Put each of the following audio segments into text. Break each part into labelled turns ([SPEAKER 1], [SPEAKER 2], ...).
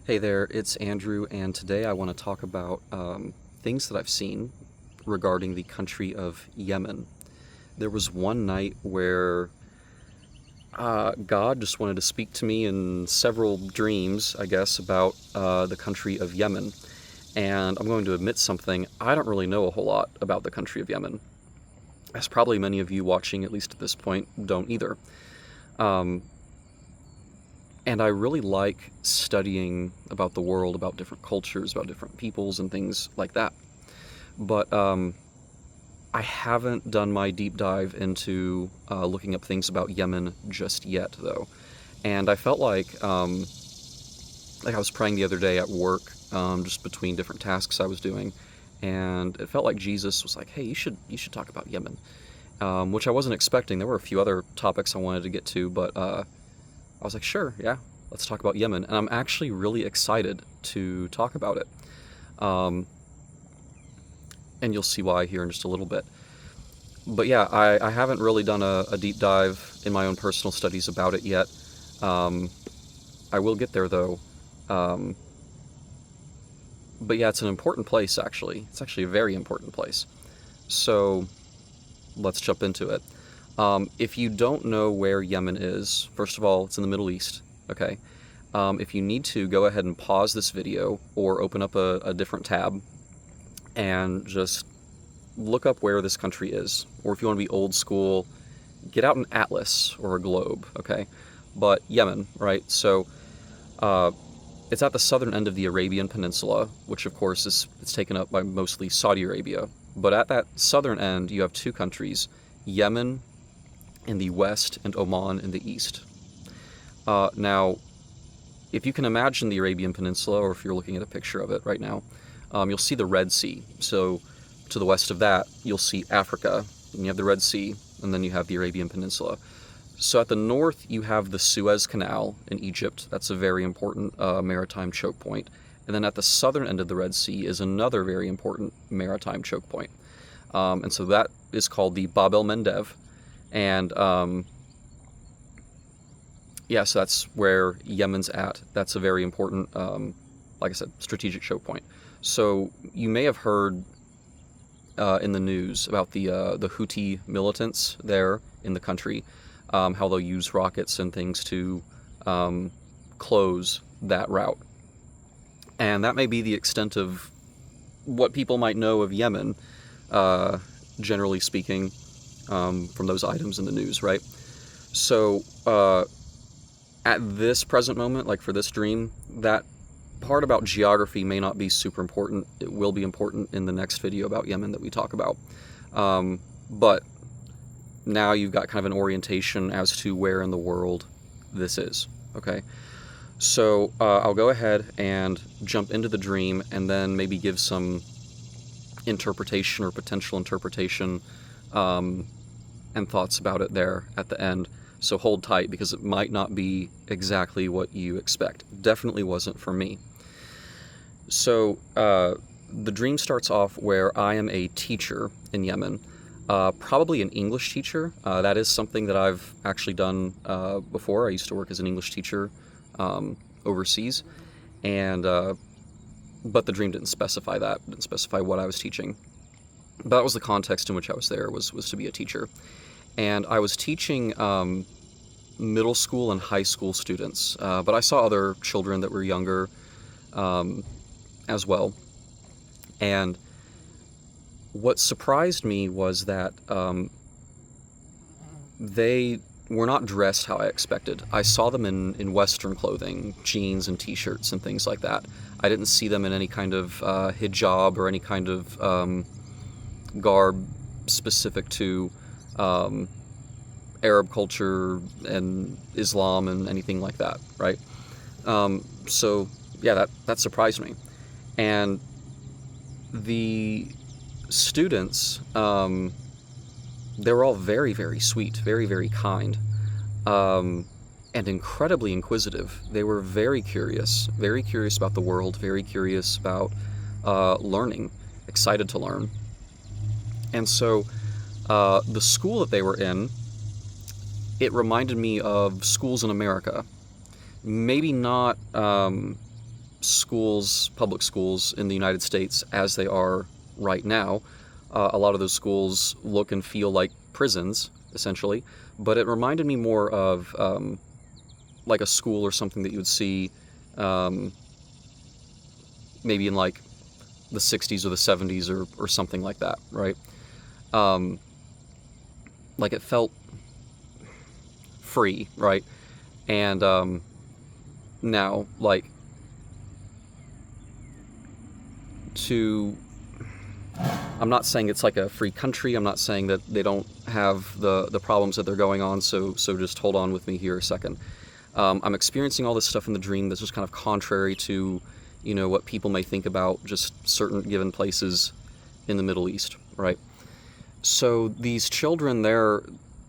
[SPEAKER 1] Hey there, it's Andrew, and today I want to talk about things that I've seen regarding the country of Yemen. There was one night where God just wanted to speak to me in several dreams, I guess, about the country of Yemen. And I'm going to admit something, I don't really know a whole lot about the country of Yemen, as probably many of you watching, at least at this point, don't either. Um, And I really like studying about the world, about different cultures, about different peoples, and things like that. But I haven't done my deep dive into looking up things about Yemen just yet, though. And I felt like I was praying the other day at work, just between different tasks I was doing, and it felt like Jesus was like, "Hey, you should talk about Yemen," which I wasn't expecting. There were a few other topics I wanted to get to, but I was like, sure, yeah, let's talk about Yemen. And I'm actually really excited to talk about it. Um, and you'll see why here in just a little bit. But yeah, I haven't really done a deep dive in my own personal studies about it yet. Um, I will get there though. Um, but yeah, it's an important place actually. It's actually a very important place. So let's jump into it. If you don't know where Yemen is, first of all, it's in the Middle East, okay? If you need to, go ahead and pause this video or open up a different tab and just look up where this country is. Or if you want to be old school, get out an atlas or a globe, okay? But Yemen, right? So it's at the southern end of the Arabian Peninsula, which of course it's taken up by mostly Saudi Arabia. But at that southern end, you have two countries, Yemen in the west and Oman in the east. Now, if you can imagine the Arabian Peninsula, or if you're looking at a picture of it right now, you'll see the Red Sea. So to the west of that, you'll see Africa, and you have the Red Sea, and then you have the Arabian Peninsula. So at the north, you have the Suez Canal in Egypt. That's a very important maritime choke point. And then at the southern end of the Red Sea is another very important maritime choke point. And so that is called the Bab el-Mandeb. And yeah, so that's where Yemen's at. That's a very important, like I said, strategic choke point. So you may have heard in the news about the Houthi militants there in the country, how they'll use rockets and things to close that route. And that may be the extent of what people might know of Yemen, generally speaking, from those items in the news, right? So at this present moment, like for this dream, that part about geography may not be super important. It will be important in the next video about Yemen that we talk about. But now you've got kind of an orientation as to where in the world this is, okay? So I'll go ahead and jump into the dream and then maybe give some interpretation or potential interpretation and thoughts about it there at the end. So hold tight, because it might not be exactly what you expect. Definitely wasn't for me. So the dream starts off where I am a teacher in Yemen, probably an English teacher. That is something that I've actually done before. I used to work as an English teacher overseas, and but the dream didn't specify that. It didn't specify what I was teaching. But that was the context in which I was there, was to be a teacher. And I was teaching middle school and high school students, but I saw other children that were younger as well. And what surprised me was that they were not dressed how I expected. I saw them in Western clothing, jeans and t-shirts and things like that. I didn't see them in any kind of hijab or any kind of garb specific to Arab culture and Islam and anything like that, right? So yeah, that surprised me. And the students, they were all very, very sweet, very, very kind, and incredibly inquisitive. They were very curious about the world, very curious about learning, excited to learn. And so the school that they were in, it reminded me of schools in America. Maybe not schools, public schools in the United States as they are right now. A lot of those schools look and feel like prisons, essentially, but it reminded me more of like a school or something that you would see maybe in like the 60s or the 70s or something like that, right? Like it felt free, right? And now, like, I'm not saying it's like a free country. I'm not saying that they don't have the problems that they're going on, so just hold on with me here a second. I'm experiencing all this stuff in the dream that's just kind of contrary to, you know, what people may think about just certain given places in the Middle East, right? So these children, they're,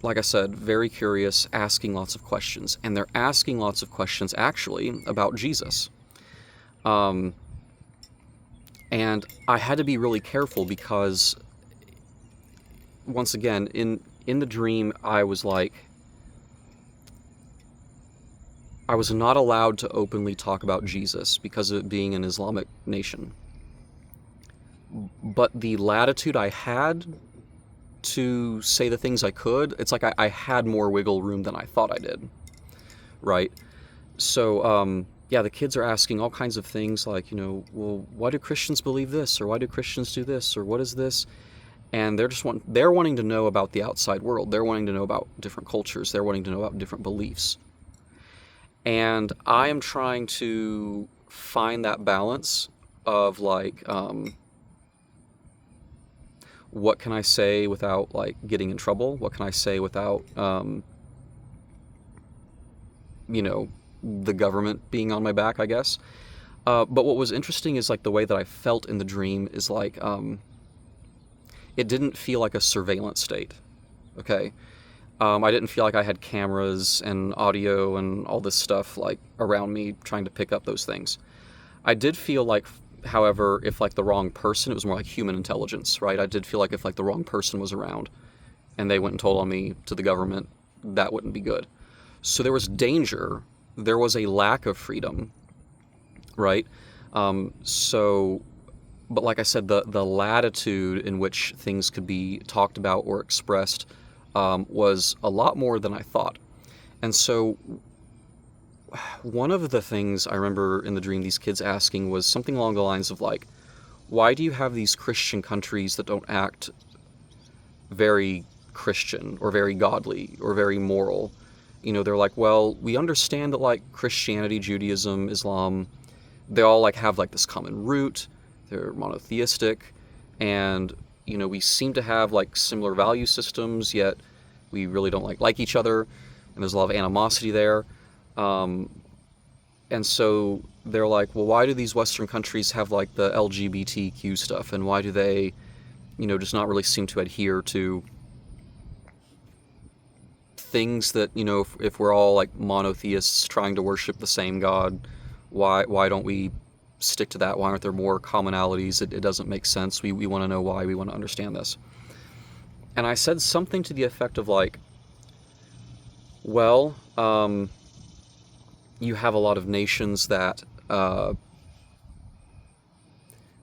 [SPEAKER 1] like I said, very curious, asking lots of questions, and they're asking lots of questions actually about Jesus. And I had to be really careful because, once again, in the dream, I was not allowed to openly talk about Jesus because of it being an Islamic nation. But the latitude I had to say the things I could, it's like I had more wiggle room than I thought I did, right? So, yeah, the kids are asking all kinds of things like, you know, well, why do Christians believe this? Or why do Christians do this? Or what is this? And they're wanting to know about the outside world. They're wanting to know about different cultures. They're wanting to know about different beliefs. And I am trying to find that balance of like, what can I say without like getting in trouble? What can I say without, you know, the government being on my back, I guess. But what was interesting is like the way that I felt in the dream is like, it didn't feel like a surveillance state. Okay. I didn't feel like I had cameras and audio and all this stuff like around me trying to pick up those things. I did feel like, however, if like the wrong person, it was more like human intelligence, right? I did feel like if like the wrong person was around and they went and told on me to the government, that wouldn't be good. So there was danger. There was a lack of freedom, right? But like I said, the latitude in which things could be talked about or expressed was a lot more than I thought. And so one of the things I remember in the dream these kids asking was something along the lines of like, why do you have these Christian countries that don't act very Christian or very godly or very moral? You know, they're like, well, we understand that like Christianity, Judaism, Islam, they all like have like this common root. They're monotheistic, and you know, we seem to have like similar value systems, yet we really don't like each other, and there's a lot of animosity there. And so they're like, well, why do these Western countries have like the LGBTQ stuff, and why do they, you know, just not really seem to adhere to things that, you know, if we're all like monotheists trying to worship the same God, why don't we stick to that? Why aren't there more commonalities? It doesn't make sense. We want to know why. We want to understand this. And I said something to the effect of like, well, you have a lot of nations that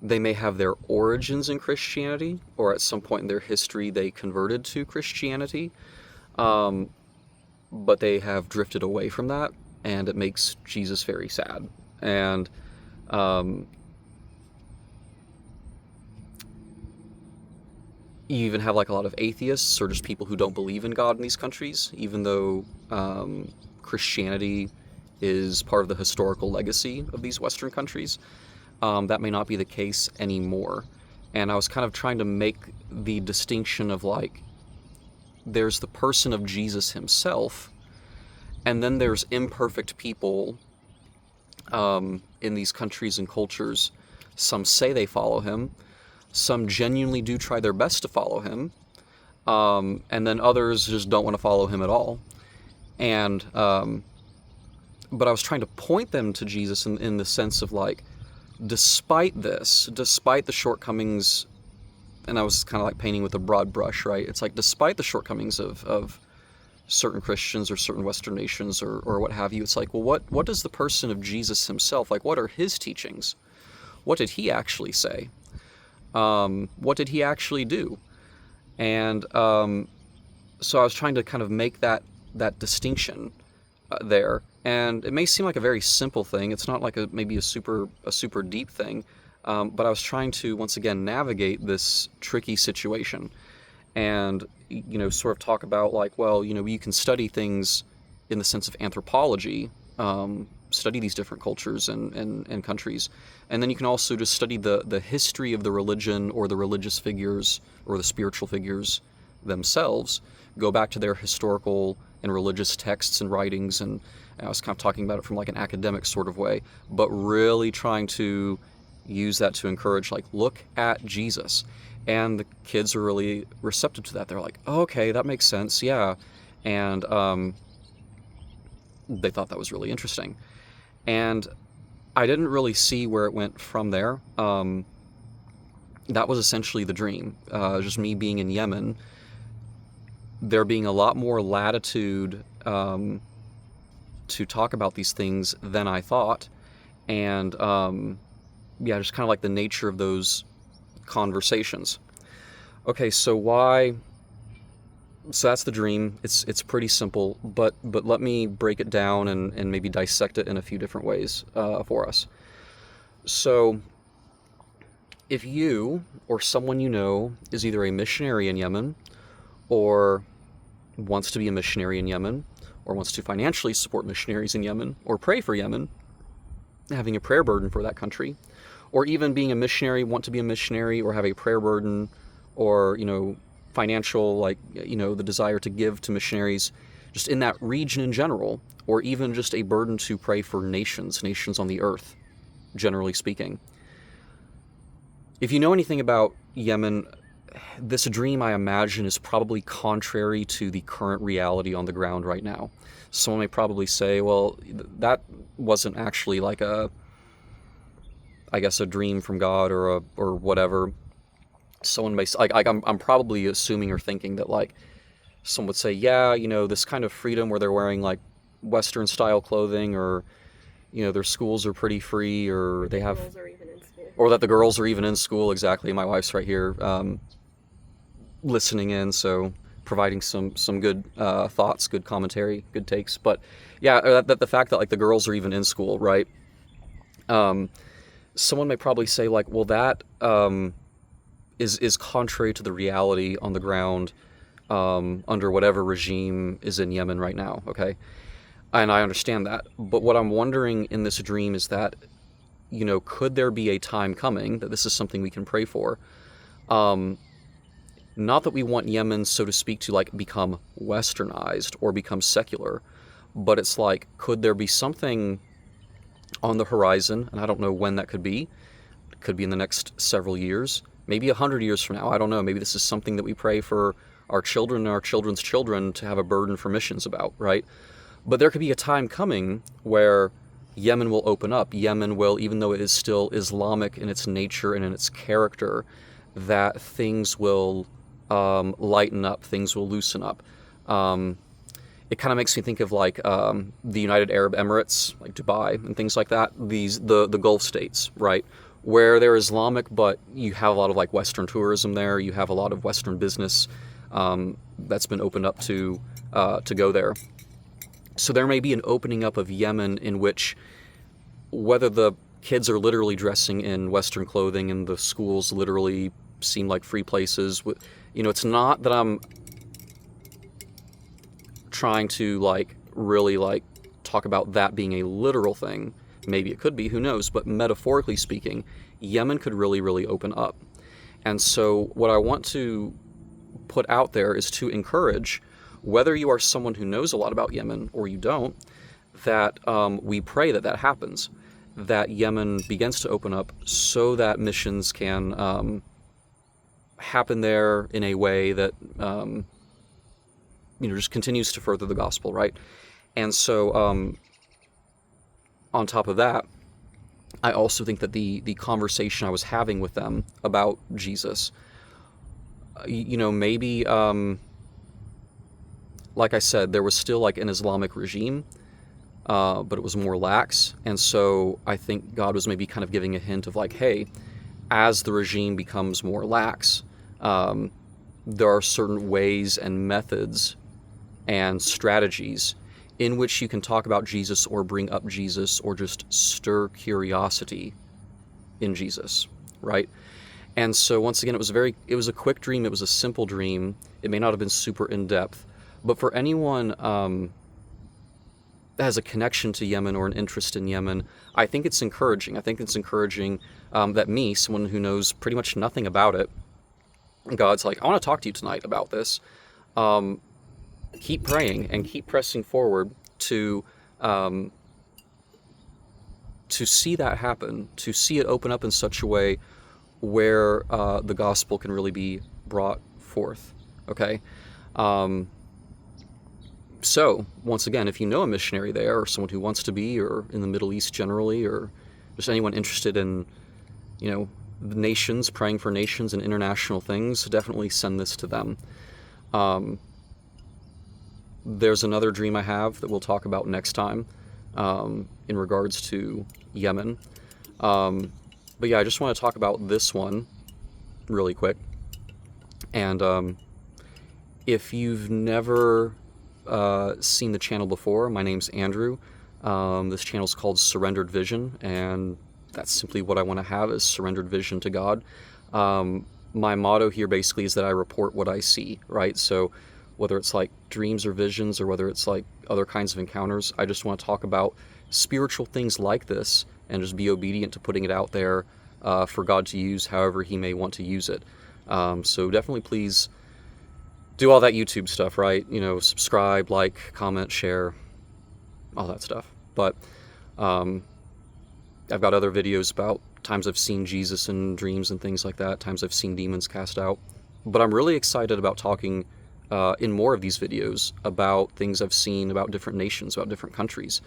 [SPEAKER 1] they may have their origins in Christianity, or at some point in their history they converted to Christianity, but they have drifted away from that, and it makes Jesus very sad. And you even have like a lot of atheists or just people who don't believe in God in these countries, even though Christianity is part of the historical legacy of these Western countries. That may not be the case anymore. And I was kind of trying to make the distinction of like, there's the person of Jesus himself, and then there's imperfect people in these countries and cultures. Some say they follow him. Some genuinely do try their best to follow him. And then others just don't want to follow him at all. And but I was trying to point them to Jesus in the sense of like, despite this, despite the shortcomings, and I was kind of like painting with a broad brush, right? It's like, despite the shortcomings of certain Christians or certain Western nations or what have you. It's like, well, what does the person of Jesus himself, like, what are his teachings? What did he actually say? What did he actually do? And so I was trying to kind of make that distinction there. And it may seem like a very simple thing. It's not like maybe a super deep thing. But I was trying to, once again, navigate this tricky situation and, sort of talk about, like, well, you can study things in the sense of anthropology, study these different cultures and countries. And then you can also just study the history of the religion or the religious figures or the spiritual figures themselves, go back to their historical and religious texts and writings. And I was kind of talking about it from like an academic sort of way, but really trying to use that to encourage, like, look at Jesus. And the kids are really receptive to that. They're like, oh, okay, that makes sense, yeah. And they thought that was really interesting. And I didn't really see where it went from there. That was essentially the dream. Just me being in Yemen, there being a lot more latitude to talk about these things than I thought. And just kind of like the nature of those conversations. Okay, so why? So that's the dream. It's pretty simple, but let me break it down and maybe dissect it in a few different ways for us. So if you or someone you know is either a missionary in Yemen, or wants to be a missionary in Yemen, or wants to financially support missionaries in Yemen, or pray for Yemen, having a prayer burden for that country, or even being a missionary, want to be a missionary, or have a prayer burden, or, financial, the desire to give to missionaries just in that region in general, or even just a burden to pray for nations on the earth, generally speaking. If you know anything about Yemen, this dream, I imagine, is probably contrary to the current reality on the ground right now. Someone may probably say, well, that wasn't actually like a dream from God or whatever. Someone may, I'm probably assuming or thinking that, like, someone would say, yeah, this kind of freedom where they're wearing like Western style clothing, or, their schools are pretty free, or they have, or that the girls are even in school. Exactly. My wife's right here, listening in, so providing some good thoughts, good commentary, good takes. But yeah, that the fact that, like, the girls are even in school, right? Someone may probably say, like, well, that is contrary to the reality on the ground under whatever regime is in Yemen right now, okay? And I understand that. But what I'm wondering in this dream is that, could there be a time coming that this is something we can pray for? Not that we want Yemen, so to speak, to, like, become westernized or become secular, but it's like, could there be something on the horizon? And I don't know when that could be. It could be in the next several years, maybe 100 years from now. I don't know. Maybe this is something that we pray for our children and our children's children to have a burden for missions about, right? But there could be a time coming where Yemen will open up. Yemen will, even though it is still Islamic in its nature and in its character, that things will lighten up, things will loosen up. It kind of makes me think of, like, the United Arab Emirates, like Dubai and things like that. The Gulf states, right, where they're Islamic, but you have a lot of, like, Western tourism there. You have a lot of Western business that's been opened up to go there. So there may be an opening up of Yemen in which, whether the kids are literally dressing in Western clothing and the schools literally seem like free places, it's not that I'm trying to, like, really, like, talk about that being a literal thing. Maybe it could be, who knows, but metaphorically speaking, Yemen could really, really open up. And so what I want to put out there is to encourage, whether you are someone who knows a lot about Yemen or you don't, that we pray that happens, that Yemen begins to open up so that missions can happen there in a way that just continues to further the gospel, right? And so on top of that, I also think that the conversation I was having with them about Jesus, maybe like I said, there was still like an Islamic regime, but it was more lax. And so I think God was maybe kind of giving a hint of like, hey, as the regime becomes more lax, there are certain ways and methods and strategies in which you can talk about Jesus or bring up Jesus or just stir curiosity in Jesus, right? And so once again, it was a quick dream. It was a simple dream. It may not have been super in-depth, but for anyone that has a connection to Yemen or an interest in Yemen, I think it's encouraging. I think it's encouraging that me, someone who knows pretty much nothing about it, God's like, I want to talk to you tonight about this. Keep praying and keep pressing forward to see that happen, to see it open up in such a way where the gospel can really be brought forth. Okay? So, once again, if you know a missionary there, or someone who wants to be, or in the Middle East generally, or just anyone interested in, you know, the nations, praying for nations and international things, definitely send this to them. There's another dream I have that we'll talk about next time in regards to Yemen. But yeah, I just want to talk about this one really quick. And if you've never seen the channel before, my name's Andrew. This channel's called Surrendered Vision, and that's simply what I want to have, is surrendered vision to God. My motto here basically is that I report what I see, right? So whether it's like dreams or visions, or whether it's like other kinds of encounters, I just want to talk about spiritual things like this and just be obedient to putting it out there for God to use however he may want to use it. So definitely please do all that YouTube stuff, right? You know, subscribe, like, comment, share, all that stuff. But I've got other videos about times I've seen Jesus in dreams and things like that, times I've seen demons cast out. But I'm really excited about talking in more of these videos about things I've seen about different nations, about different countries.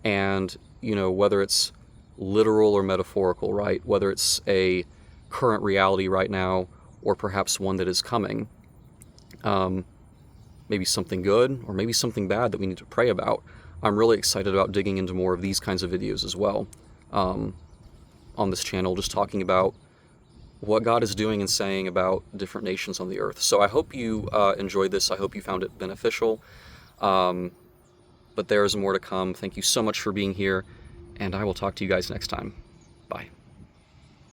[SPEAKER 1] And, you know, whether it's literal or metaphorical, right? Whether it's a current reality right now, or perhaps one that is coming. Maybe something good, or maybe something bad that we need to pray about. I'm really excited about digging into more of these kinds of videos as well on this channel, just talking about what God is doing and saying about different nations on the earth. So I hope you enjoyed this. I hope you found it beneficial. But there is more to come. Thank you so much for being here, and I will talk to you guys next time. Bye.